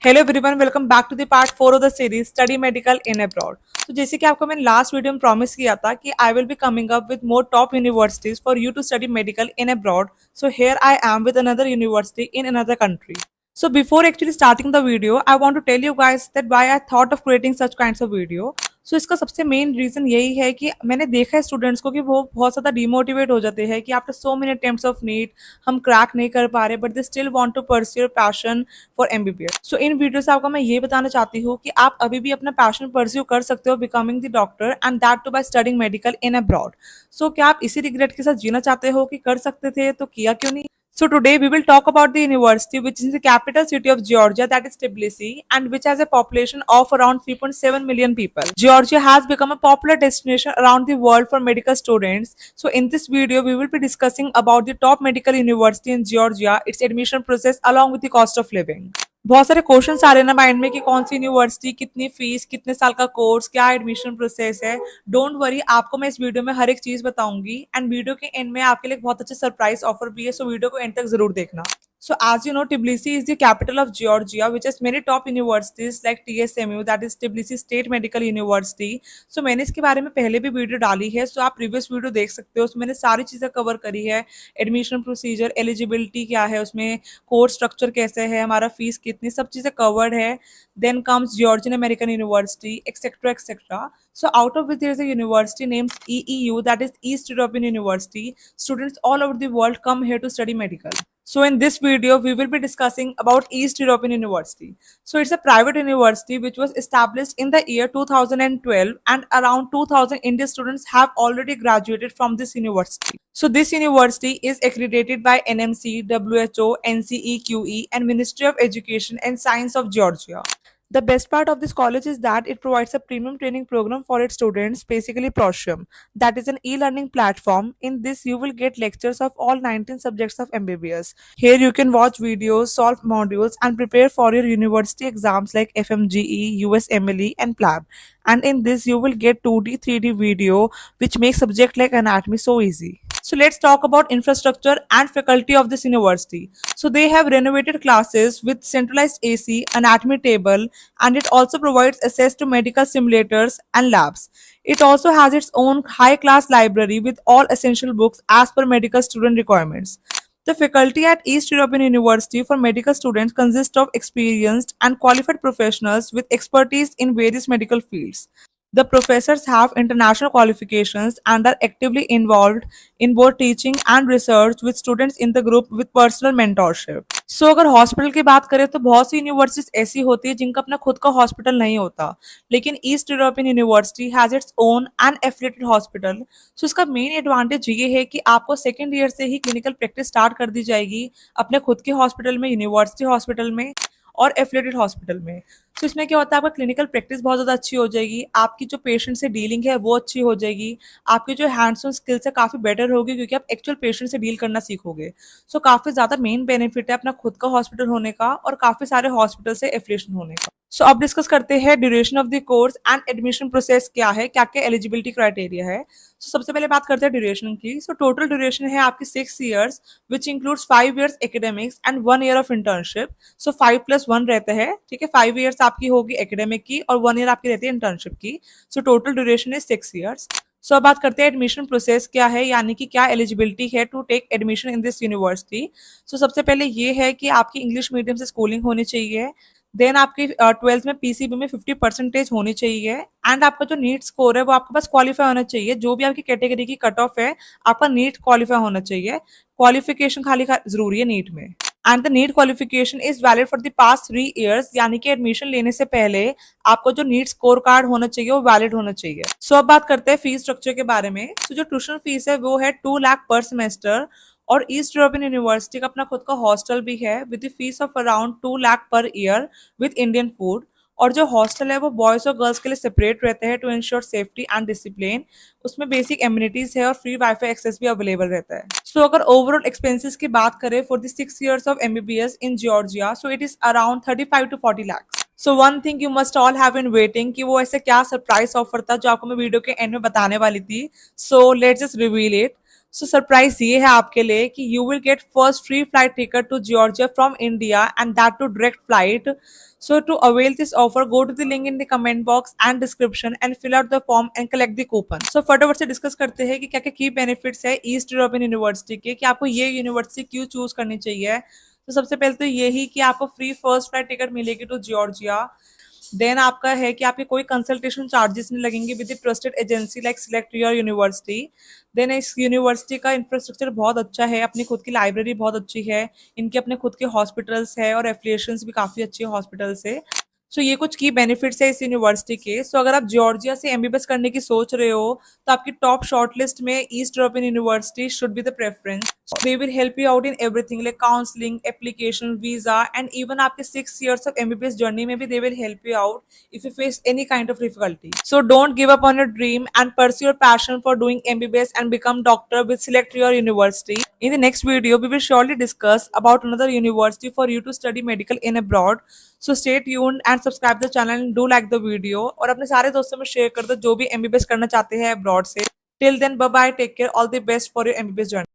Hello everyone, welcome back to the part 4 of the series study medical in abroad. तो जैसे कि आपको मैंने लास्ट वीडियो में प्रॉमिस किया था कि I will be coming up with more top universities for you to study medical in abroad. So here I am with another university in another country. So before actually starting the video, I want to tell you guys that why I thought of creating such kinds of video. सो इसका सबसे main reason यही है कि मैंने देखा है students को कि वो बहुत ज़्यादा डिमोटिवेट हो जाते हैं कि after so many attempts of NEET हम क्रैक नहीं कर पा रहे, but they still want to pursue passion for MBBS. So इन वीडियो से आपको मैं ये बताना चाहती हूँ कि आप अभी भी अपना पैशन परस्यू कर सकते हो becoming the doctor, and that too by studying medical in abroad. So क्या आप इसी रिग्रेट के साथ जीना चाहते हो कि कर सकते थे तो किया क्यों नहीं? So today we will talk about the university which is the capital city of Georgia, that is Tbilisi, and which has a population of around 3.7 million people. Georgia has become a popular destination around the world for medical students. So in this video we will be discussing about the top medical university in Georgia, its admission process along with the cost of living. बहुत सारे questions आ रहे हैं ना mind में कि कौन सी university, कितनी fees, कितने साल का कोर्स, क्या एडमिशन प्रोसेस है। डोंट वरी, आपको मैं इस वीडियो में हर एक चीज बताऊंगी, एंड वीडियो के एंड में आपके लिए बहुत अच्छा सरप्राइज ऑफर भी है। सो वीडियो को एंड तक जरूर देखना। So as you know, Tbilisi is the capital of Georgia, which has many top universities like TSMU, that is Tbilisi State Medical University. So मैंने इसके बारे में पहले भी वीडियो डाली है, so आप प्रीवियस वीडियो देख सकते हो। उसमें मैंने सारी चीज़ें कवर करी है। एडमिशन प्रोसीजर, एलिजिबिलिटी क्या है, उसमें कोर्स स्ट्रक्चर कैसे है, हमारा फीस कितनी, सब चीज़ें कवर्ड है। Then comes Georgian American university, etcetera etcetera. So out of which there is a university named EEU, that is East European University. Students all over the world come here to study medical. So in this video, we will be discussing about East European University. So it's a private university which was established in the year 2012, and around 2000 Indian students have already graduated from this university. So this university is accredited by NMC, WHO, NCEQE, and Ministry of Education and Science of Georgia. The best part of this college is that it provides a premium training program for its students, basically Prosium. That is an e-learning platform. In this, you will get lectures of all 19 subjects of MBBS. Here, you can watch videos, solve modules, and prepare for your university exams like FMGE, USMLE, and PLAB. And in this, you will get 2D, 3D video, which makes subject like anatomy so easy. So let's talk about infrastructure and faculty of this university. So they have renovated classes with centralized AC, anatomy table, and it also provides access to medical simulators and labs. It also has its own high-class library with all essential books as per medical student requirements. The faculty at East European University for medical students consists of experienced and qualified professionals with expertise in various medical fields. The professors have international qualifications and are actively involved in both teaching and research with students in the group with personal mentorship. So अगर hospital की बात करें तो बहुत सी universities ऐसी होती है जिनका अपना खुद का हॉस्पिटल नहीं होता, लेकिन East European university has its own and affiliated hospital. So इसका मेन एडवांटेज ये है कि आपको सेकेंड ईयर से ही क्लिनिकल प्रैक्टिस स्टार्ट कर दी जाएगी अपने खुद के हॉस्पिटल में, यूनिवर्सिटी हॉस्पिटल में और एफिलिएटेड हॉस्पिटल में। तो इसमें क्या होता है, आपका क्लिनिकल प्रैक्टिस बहुत ज़्यादा अच्छी हो जाएगी, आपकी जो पेशेंट से डीलिंग है वो अच्छी हो जाएगी, आपकी जो हैंड्स ऑन स्किल्स है काफ़ी बेटर होगी क्योंकि आप एक्चुअल पेशेंट से डील करना सीखोगे। सो काफ़ी ज़्यादा मेन बेनिफिट है अपना खुद का हॉस्पिटल होने का और काफ़ी सारे हॉस्पिटल से एफिलिएशन होने का। सो अब डिस्कस करते हैं duration of the course and admission process क्या है, क्या क्या एलिजिबिलिटी क्राइटेरिया है। सो सबसे पहले बात करते हैं ड्यूरेशन की। सो टोटल ड्यूरेशन है आपकी 6 years which includes 5 years academics and 1 year of internship. So 5+1 रहता है, ठीक है। 5 ईयर्स आपकी होगी एकेडमिक की और 1 ईयर आपकी रहती है इंटर्नशिप की। So total duration is 6 years. So अब बात करते हैं एडमिशन प्रोसेस क्या है, यानी कि क्या एलिजिबिलिटी है to take admission in this university. So सबसे पहले ये है कि आपकी इंग्लिश मीडियम से स्कूलिंग होनी चाहिए। देन आपकी 12th में पीसीबी में 50% होनी चाहिए, एंड आपका जो नीट स्कोर है वो आपके पास क्वालिफाई होना चाहिए। जो भी आपकी कैटेगरी की कट ऑफ है आपका नीट क्वालिफाई होना चाहिए। क्वालिफिकेशन खाली जरूरी है नीट में, and the NEET qualification is valid for the past 3 years, यानी कि एडमिशन लेने से पहले आपको जो नीट स्कोर कार्ड होना चाहिए वो वैलिड होना चाहिए। सो अब बात करते हैं फीस स्ट्रक्चर के बारे में। सो जो ट्यूशन फीस है वो है 2 लाख पर सेमेस्टर, और ईस्ट यूरोपियन यूनिवर्सिटी का अपना खुद का हॉस्टल भी है with fees of around 2 lakh per year with Indian food. और जो हॉस्टल है वो बॉयज और गर्ल्स के लिए सेपरेट रहते हैं to ensure safety and discipline. उसमें बेसिक एम्यूनिटीज है और फ्री वाईफाई एक्सेस भी अवेलेबल रहता है। सो अगर ओवरऑल एक्सपेंसेस की बात करें for the 6 years of MBBS in Georgia, so it is around 35 to 40 lakhs. So one thing you must all have in waiting कि वो ऐसे क्या सरप्राइज ऑफर था जो आपको मैं वीडियो के एंड में बताने वाली थी। So let's just reveal it. So surprise ये है आपके लिए कि you will get first free flight ticket to Georgia from India and that too direct flight. So to avail this offer, go to the link in the comment box and description and fill out the form and collect the coupon. So फटाफट से discuss करते हैं कि क्या क्या key benefits है east European university के, कि आपको ये यूनिवर्सिटी क्यों चूज करनी चाहिए. तो सबसे पहले तो यही कि आपको फ्री फर्स्ट फ्लाइट टिकट मिलेगी टू जॉर्जिया. देन आपका है कि आपके कोई कंसल्टेशन चार्जेस नहीं लगेंगे with the trusted agency like Select Your University. Then इस यूनिवर्सिटी का इंफ्रास्ट्रक्चर बहुत अच्छा है, अपनी खुद की लाइब्रेरी बहुत अच्छी है, इनके अपने खुद के हॉस्पिटल्स है और एफिलिएशंस भी काफ़ी अच्छे हॉस्पिटल से. सो ये कुछ की बेनिफिट्स है इस यूनिवर्सिटी के. सो अगर आप जॉर्जिया से एमबीबीएस करने की सोच रहे हो तो आपकी टॉप शॉर्टलिस्ट में east European university should be the preference. They will help you out in everything like counselling, application, visa and even आपके 6 years ऑफ एमबीबीएस जर्नी में भी they will help you out if you face any kind of difficulty. So don't give up on your dream and pursue your passion for doing MBBS and become doctor with select your university. In the next video, we will surely discuss about another university for you to study medical in abroad. So stay tuned and subscribe the channel and do like the video. और अपने सारे दोस्तों में share कर दो जो भी MBBS करना चाहते हैं abroad से. Till then, bye bye. Take care. All the best for your MBBS journey.